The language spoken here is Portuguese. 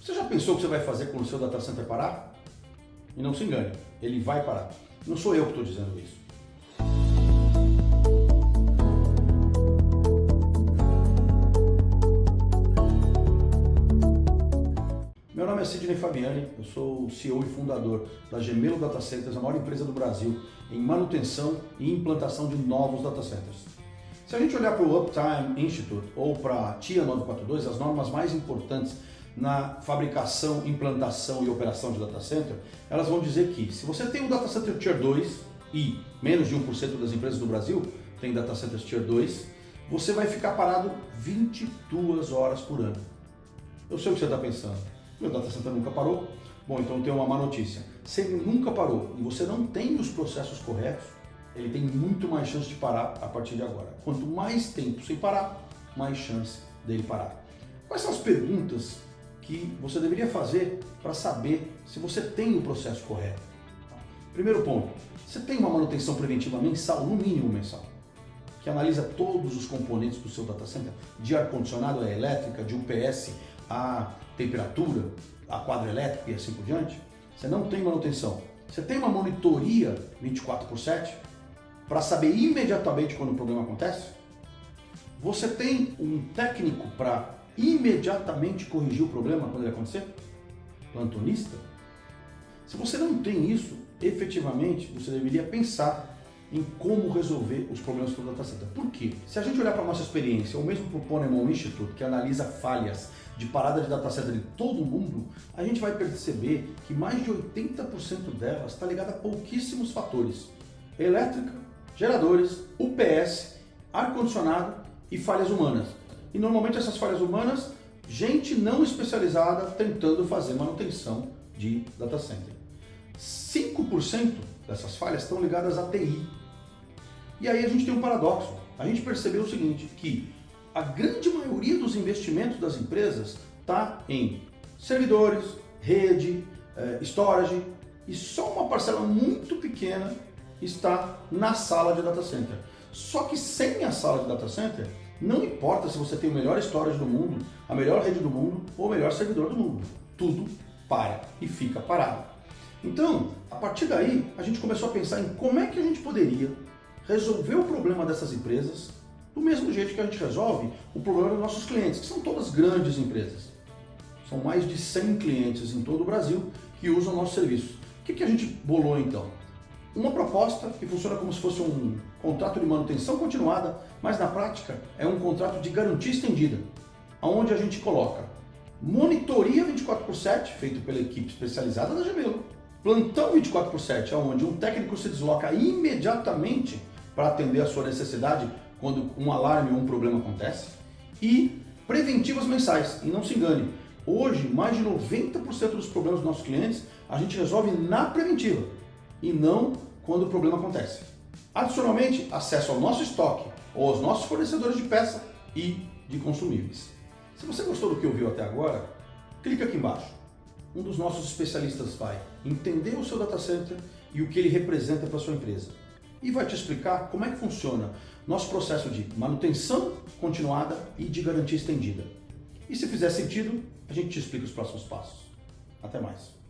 Você já pensou o que você vai fazer quando o seu data center parar? E não se engane, ele vai parar. Não sou eu que estou dizendo isso. Meu nome é Sidney Fabiani, eu sou o CEO e fundador da Gemelo Data Centers, a maior empresa do Brasil em manutenção e implantação de novos data centers. Se a gente olhar para o Uptime Institute ou para a TIA 942, as normas mais importantes na fabricação, implantação e operação de data center, elas vão dizer que se você tem um data center Tier 2 e menos de 1% das empresas do Brasil tem data centers Tier 2, você vai ficar parado 22 horas por ano. Eu sei o que você está pensando. Meu data center nunca parou? Bom, então tem uma má notícia. Se ele nunca parou e você não tem os processos corretos, ele tem muito mais chance de parar a partir de agora. Quanto mais tempo sem parar, mais chance dele parar. Quais são as perguntas que você deveria fazer para saber se você tem o processo correto? Primeiro ponto, você tem uma manutenção preventiva mensal, no mínimo mensal, que analisa todos os componentes do seu data center, de ar-condicionado a elétrica, de UPS a temperatura, a quadro elétrico e assim por diante? Você não tem manutenção. Você tem uma monitoria 24/7 para saber imediatamente quando o problema acontece? Você tem um técnico para imediatamente corrigir o problema quando ele acontecer? Plantonista? Se você não tem isso, efetivamente você deveria pensar em como resolver os problemas do data center. Por quê? Se a gente olhar para a nossa experiência, ou mesmo para o Ponemon Institute, que analisa falhas de parada de data center de todo o mundo, a gente vai perceber que mais de 80% delas está ligada a pouquíssimos fatores: elétrica, geradores, UPS, ar-condicionado e falhas humanas. E normalmente essas falhas humanas, gente não especializada tentando fazer manutenção de data center. 5% dessas falhas estão ligadas à TI. E aí a gente tem um paradoxo. A gente percebeu o seguinte, que a grande maioria dos investimentos das empresas está em servidores, rede, storage, e só uma parcela muito pequena está na sala de data center. Só que sem a sala de data center, não importa se você tem o melhor storage do mundo, a melhor rede do mundo ou o melhor servidor do mundo. Tudo para e fica parado. Então, a partir daí, a gente começou a pensar em como é que a gente poderia resolver o problema dessas empresas do mesmo jeito que a gente resolve o problema dos nossos clientes, que são todas grandes empresas. São mais de 100 clientes em todo o Brasil que usam o nosso serviço. O que a gente bolou então? Uma proposta que funciona como se fosse um contrato de manutenção continuada, mas na prática é um contrato de garantia estendida, onde a gente coloca monitoria 24/7, feito pela equipe especializada da Gemelo, plantão 24/7, onde um técnico se desloca imediatamente para atender a sua necessidade quando um alarme ou um problema acontece, e preventivas mensais. E não se engane, hoje mais de 90% dos problemas dos nossos clientes a gente resolve na preventiva e não quando o problema acontece. Adicionalmente, acesso ao nosso estoque ou aos nossos fornecedores de peça e de consumíveis. Se você gostou do que ouviu até agora, clica aqui embaixo. Um dos nossos especialistas vai entender o seu data center e o que ele representa para a sua empresa. E vai te explicar como é que funciona nosso processo de manutenção continuada e de garantia estendida. E se fizer sentido, a gente te explica os próximos passos. Até mais.